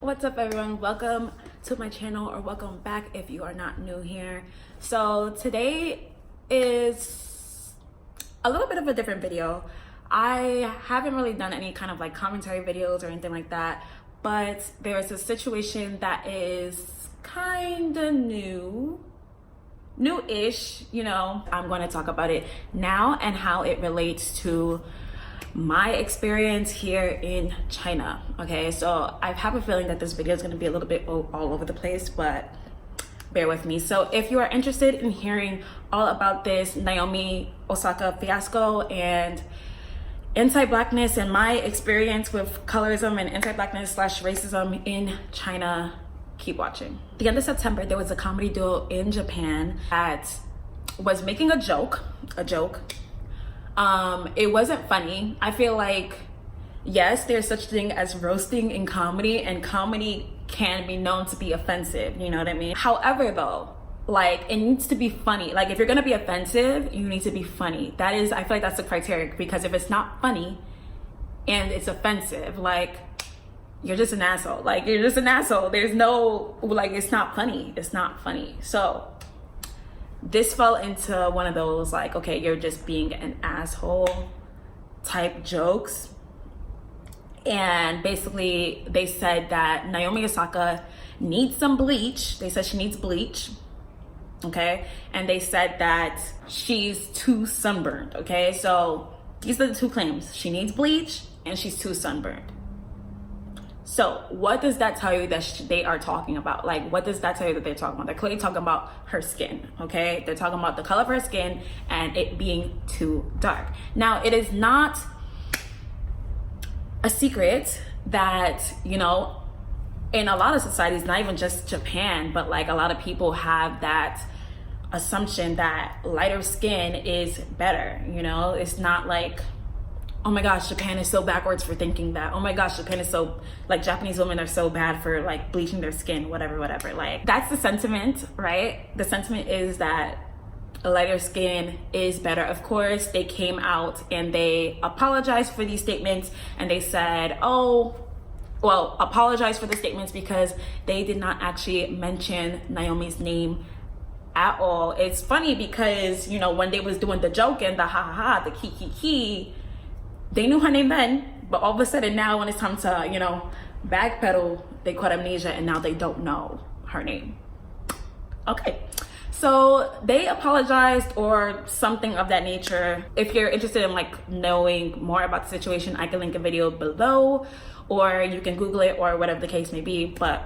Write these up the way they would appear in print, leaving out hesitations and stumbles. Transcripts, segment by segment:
What's up, everyone? Welcome to my channel, or welcome back if you are not new here. So today is a little bit of a different video. I haven't really done any kind of like commentary videos or anything like that, but there's a situation that is kind of new-ish, you know. I'm going to talk about it now and how it relates to my experience here in China. Okay, so I have a feeling that this video is going to be a little bit all over the place, but bear with me. So if you are interested in hearing all about this Naomi Osaka fiasco and anti-blackness and my experience with colorism and anti-blackness / racism in China, keep watching. At the end of September, there was a comedy duo in Japan that was making a joke. It wasn't funny. I feel like, yes, there's such thing as roasting in comedy, and comedy can be known to be offensive, you know what I mean? However though, like, it needs to be funny. Like, if you're gonna be offensive, you need to be funny. That is, I feel like that's the criteria, because if it's not funny and it's offensive, like, you're just an asshole. Like, you're just an asshole. There's no, like, it's not funny. It's not funny. So this fell into one of those, like, okay, you're just being an asshole type jokes. And basically they said that Naomi Osaka needs some bleach. They said she needs bleach, okay? And they said that she's too sunburned, okay? So these are the two claims. She needs bleach and she's too sunburned. So what does that tell you that they are talking about? Like, what does that tell you that they're talking about? They're clearly talking about her skin, okay? They're talking about the color of her skin and it being too dark. Now, it is not a secret that, you know, in a lot of societies, not even just Japan, but like a lot of people have that assumption that lighter skin is better, you know? It's not like, oh my gosh, Japan is so backwards for thinking that. Oh my gosh, Japan is so, like, Japanese women are so bad for like bleaching their skin, whatever. Like, that's the sentiment, right? The sentiment is that lighter skin is better. Of course, they came out and they apologized for these statements, and they said, apologize for the statements because they did not actually mention Naomi's name at all. It's funny because, you know, when they was doing the joke and the ha, the ki, they knew her name then, but all of a sudden now when it's time to, you know, backpedal, they caught amnesia and now they don't know her name. Okay, so they apologized or something of that nature. If you're interested in like knowing more about the situation, I can link a video below, or you can Google it or whatever the case may be. But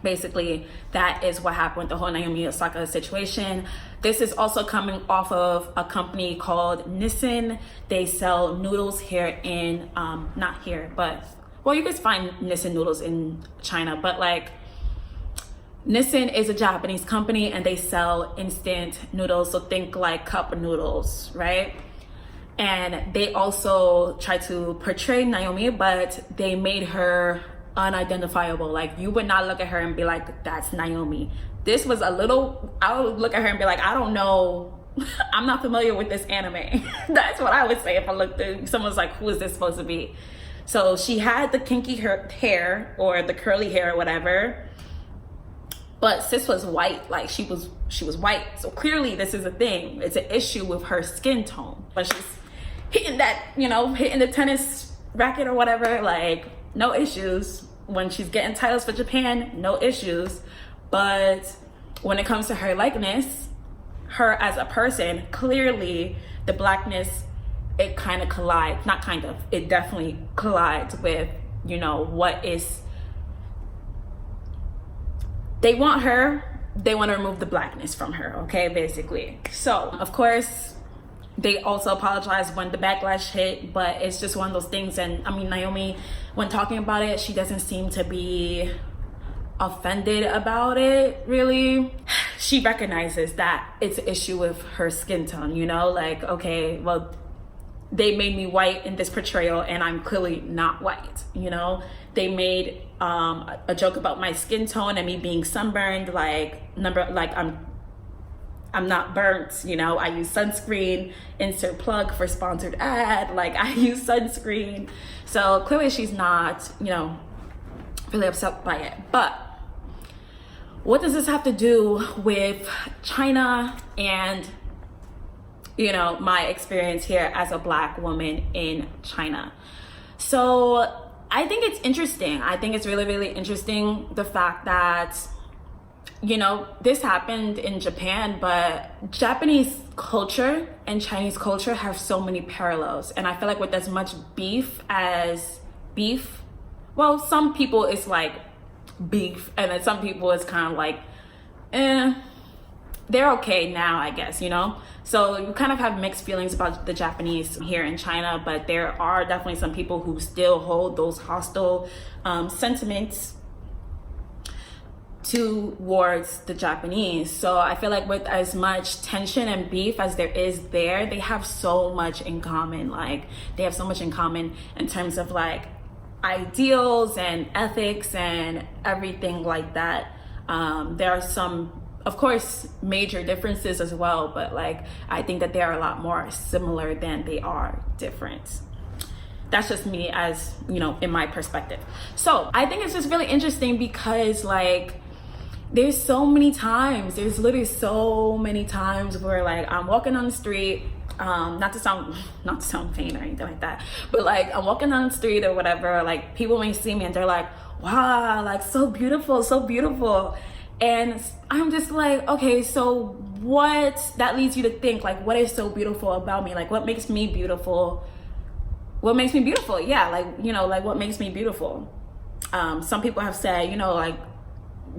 basically, that is what happened with the whole Naomi Osaka situation. This is also coming off of a company called Nissin. They sell noodles here in, not here, but, well, you guys find Nissin noodles in China, but like, Nissin is a Japanese company and they sell instant noodles. So think like cup noodles, right? And they also try to portray Naomi, but they made her unidentifiable. Like, you would not look at her and be like, that's Naomi. This was a little, I would look at her and be like, I don't know, I'm not familiar with this anime. That's what I would say if I looked at someone's like, who is this supposed to be? So she had the kinky hair or the curly hair or whatever, but sis was white. Like, she was white. So clearly this is a thing. It's an issue with her skin tone. But she's hitting that, you know, hitting the tennis racket or whatever, like, no issues. When she's getting titles for Japan, no issues. But when it comes to her likeness, her as a person, clearly the blackness, it kind of collides, not kind of, it definitely collides with, you know, what is, they want to remove the blackness from her, okay, basically. So, of course, they also apologized when the backlash hit, but it's just one of those things. And I mean, Naomi, when talking about it, she doesn't seem to be offended about it, really. She recognizes that it's an issue with her skin tone, you know, like, okay, well, they made me white in this portrayal and I'm clearly not white, you know. They made a joke about my skin tone and me being sunburned, like, I'm not burnt, you know, I use sunscreen, insert plug for sponsored ad, like, I use sunscreen. So clearly she's not, you know, really upset by it. But what does this have to do with China and, you know, my experience here as a Black woman in China? So I think it's interesting. I think it's really, really interesting, the fact that, you know, this happened in Japan, but Japanese culture and Chinese culture have so many parallels. And I feel like with as much beef as beef, well, some people it's like beef, and then some people it's kind of like, they're okay now, I guess, you know? So you kind of have mixed feelings about the Japanese here in China, but there are definitely some people who still hold those hostile sentiments towards the Japanese. So I feel like with as much tension and beef as there is there, they have so much in common. Like, they have so much in common in terms of like ideals and ethics and everything like that. There are some, of course, major differences as well, but like I think that they are a lot more similar than they are different. That's just me, as you know, in my perspective. So I think it's just really interesting because like there's literally so many times where like I'm walking on the street, not to sound vain or anything like that, but like I'm walking down the street or whatever, like people may see me and they're like, wow, like so beautiful. And I'm just like, okay, so what that leads you to think, like, what is so beautiful about me? Like, what makes me beautiful? Yeah, like, you know, like what makes me beautiful? Some people have said, you know, like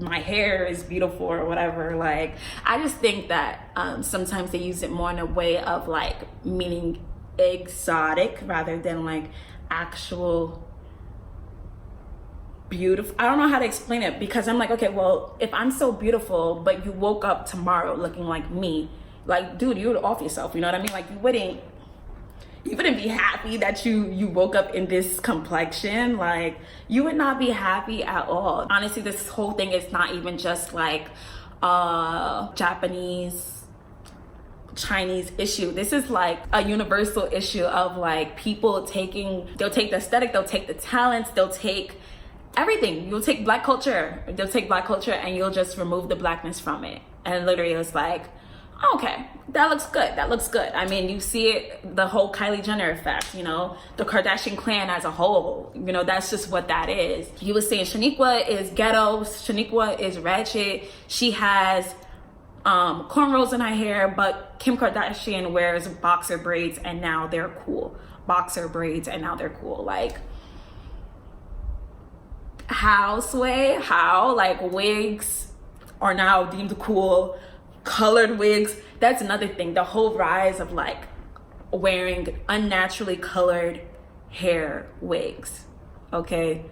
my hair is beautiful or whatever. Like, I just think that sometimes they use it more in a way of like meaning exotic rather than like actual beautiful. I don't know how to explain it, because I'm like, okay, well, if I'm so beautiful but you woke up tomorrow looking like me, like, dude, you would off yourself, you know what I mean? Like, you wouldn't be happy that you woke up in this complexion. Like, you would not be happy at all. Honestly, this whole thing is not even just like Japanese Chinese issue. This is like a universal issue of like people they'll take the aesthetic, they'll take the talents, they'll take everything. You'll take black culture, and you'll just remove the blackness from it. And literally it's like, okay, that looks good. I mean, you see it, the whole Kylie Jenner effect, you know, the Kardashian clan as a whole, you know, that's just what that is. You were saying Shaniqua is ghetto, Shaniqua is ratchet, she has cornrows in her hair, but Kim Kardashian wears boxer braids and now they're cool. Like, how, Sway? How? Like, wigs are now deemed cool. Colored wigs, that's another thing. The whole rise of like wearing unnaturally colored hair wigs. Okay,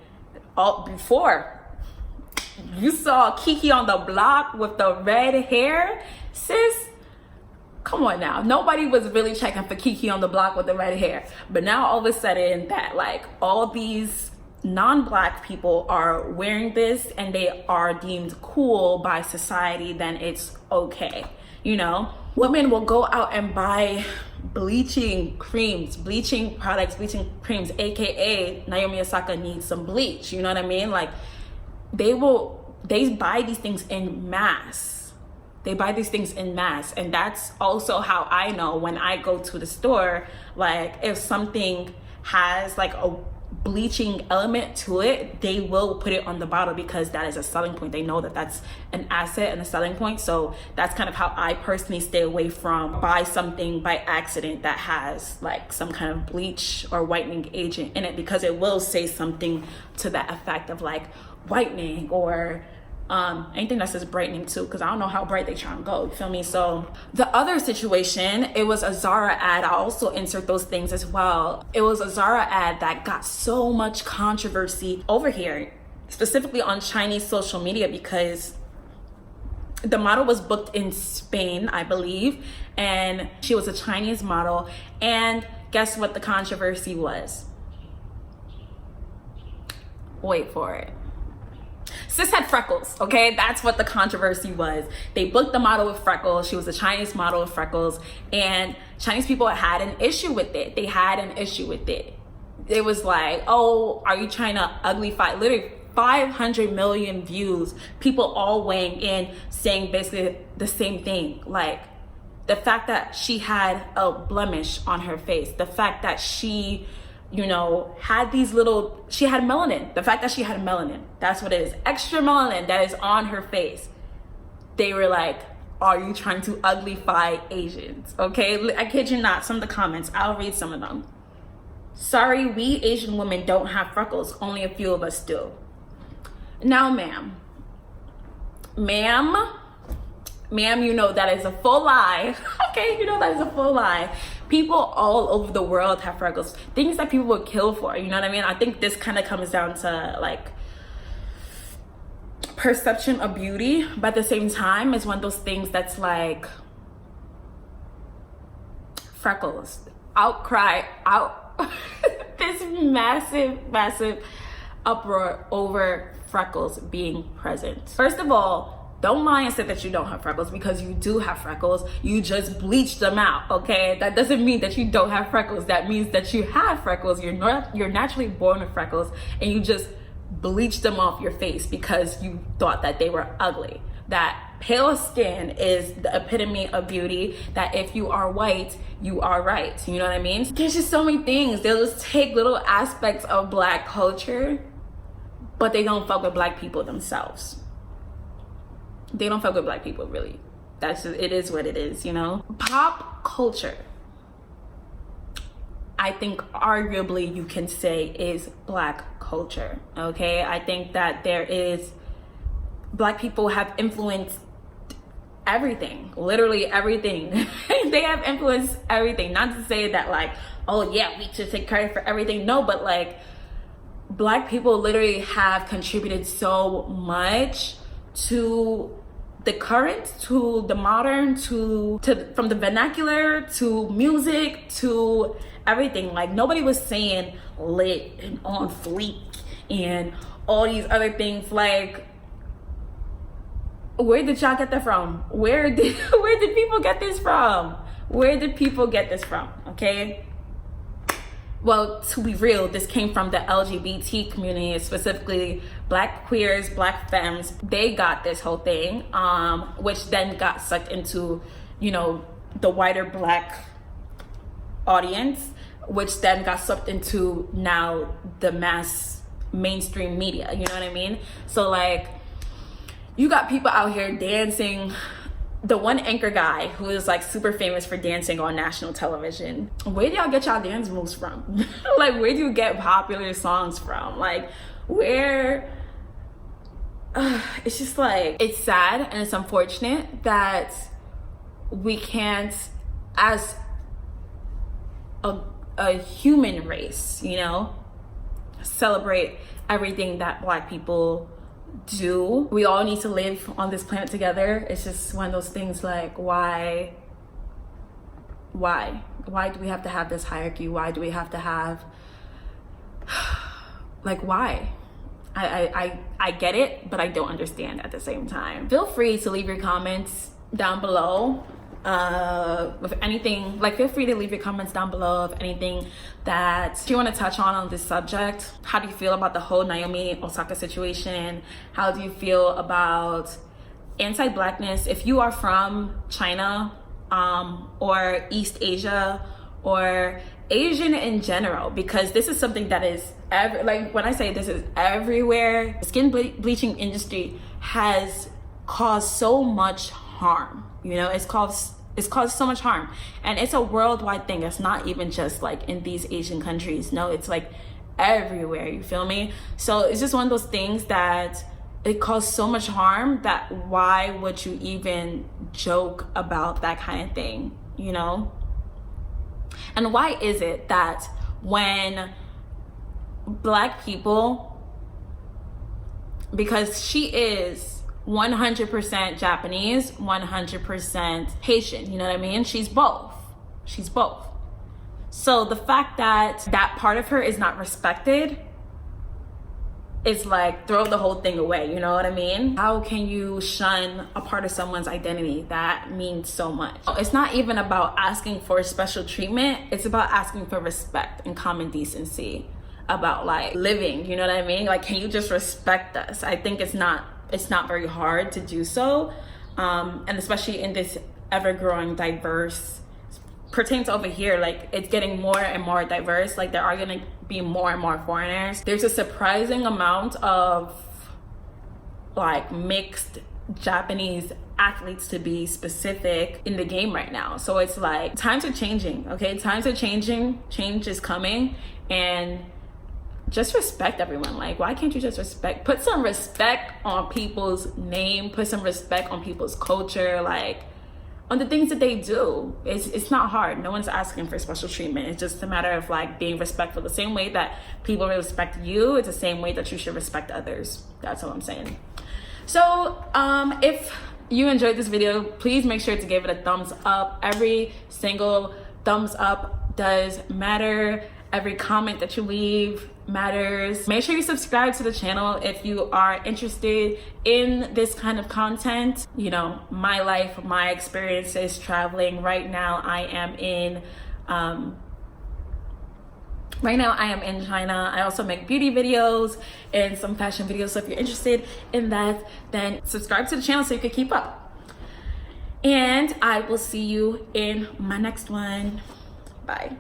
before you saw Kiki on the block with the red hair, sis, come on now. Nobody was really checking for Kiki on the block with the red hair, but now all of a sudden that like all these non-black people are wearing this and they are deemed cool by society, then it's okay. You know, women will go out and buy bleaching creams, bleaching products, bleaching creams, aka Naomi Osaka needs some bleach, you know what I mean? Like, they buy these things in mass. And that's also how I know when I go to the store, like if something has like a bleaching element to it, they will put it on the bottle because that is a selling point. They know that that's an asset and a selling point. So that's kind of how I personally stay away from buy something by accident that has like some kind of bleach or whitening agent in it, because it will say something to that effect of like whitening or anything that says brightening too, because I don't know how bright they trying to go, you feel me? So the other situation, it was a Zara ad. I also insert those things as well. It was a Zara ad that got so much controversy over here, specifically on Chinese social media, because the model was booked in Spain, I believe, and she was a Chinese model. And guess what the controversy was? Wait for it. Sis had freckles, okay? That's what the controversy was. They booked the model with freckles. She was a Chinese model with freckles, and Chinese people had an issue with it. It was like, oh, are you trying to ugly fight? Literally, 500 million views, people all weighing in, saying basically the same thing. Like, the fact that she had a blemish on her face, the fact that she, you know, had she had melanin. The fact that she had melanin, that's what it is. Extra melanin that is on her face. They were like, are you trying to uglify Asians? Okay, I kid you not, some of the comments, I'll read some of them. Sorry, we Asian women don't have freckles. Only a few of us do. Now, ma'am, you know that is a full lie. Okay, you know that is a full lie. People all over the world have freckles. Things that people would kill for, you know what I mean? I think this kind of comes down to like perception of beauty, but at the same time, it's one of those things that's like freckles. Outcry, this massive uproar over freckles being present. First of all, don't lie and say that you don't have freckles, because you do have freckles. You just bleached them out, okay? That doesn't mean that you don't have freckles. That means that you have freckles. You're naturally born with freckles, and you just bleached them off your face because you thought that they were ugly. That pale skin is the epitome of beauty, that if you are white, you are right. You know what I mean? There's just so many things. They'll just take little aspects of Black culture, but they don't fuck with Black people themselves. They don't fuck with Black people, really. That's just, it is what it is, you know? Pop culture, I think arguably you can say is Black culture, okay? I think that Black people have influenced everything, literally everything. They have influenced everything. Not to say that like, oh yeah, we should take credit for everything. No, but like, Black people literally have contributed so much to the current, to the modern, to from the vernacular to music to everything. Like, nobody was saying lit and on fleek and all these other things. Like, where did y'all get that from? Where did people get this from? Where did people get this from? Okay. Well, to be real, this came from the LGBT community, specifically Black queers, Black femmes. They got this whole thing, which then got sucked into, you know, the wider Black audience, which then got sucked into now the mass mainstream media. You know what I mean? So like, you got people out here dancing. The one anchor guy who is like super famous for dancing on national television. Where do y'all get y'all dance moves from? Like, where do you get popular songs from? Like, where? It's just like, it's sad and it's unfortunate that we can't, as a human race, you know, celebrate everything that Black people do. We all need to live on this planet together. It's just one of those things like, why do we have to have this hierarchy? Why do we have to have, like, why? I get it, but I don't understand at the same time. Feel free to leave your comments down below with anything. Like, feel free to leave your comments down below of anything that you want to touch on this subject. How do you feel about the whole Naomi Osaka situation? How do you feel about anti-Blackness? If you are from China or East Asia or Asian in general, because this is something that is like, when I say this is everywhere, the skin bleaching industry has caused so much harm. You know, it's caused so much harm, and it's a worldwide thing. It's not even just like in these Asian countries. No, it's like everywhere. You feel me? So it's just one of those things that it caused so much harm that why would you even joke about that kind of thing? You know? And why is it that when Black people, because she is 100% Japanese, 100% Haitian, you know what I mean? She's both. So the fact that that part of her is not respected, it's like, throw the whole thing away, you know what I mean? How can you shun a part of someone's identity that means so much? It's not even about asking for special treatment, it's about asking for respect and common decency about like living, you know what I mean? Like, can you just respect us? I think it's not very hard to do so, and especially in this ever-growing diverse, pertains over here, like it's getting more and more diverse. Like there are gonna be more and more foreigners. There's a surprising amount of like mixed Japanese athletes, to be specific, in the game right now. So it's like times are changing, okay? Times are changing, change is coming, and just respect everyone. Like, why can't you just put some respect on people's name, put some respect on people's culture, like on the things that they do. It's not hard. No one's asking for special treatment. It's just a matter of like being respectful. The same way that people respect you, it's the same way that you should respect others. That's all I'm saying. So if you enjoyed this video, please make sure to give it a thumbs up. Every single thumbs up does matter. Every comment that you leave matters. Make sure you subscribe to the channel if you are interested in this kind of content. You know, my life, my experiences traveling. Right now I am in China. I also make beauty videos and some fashion videos. So if you're interested in that, then subscribe to the channel so you can keep up. And I will see you in my next one. Bye.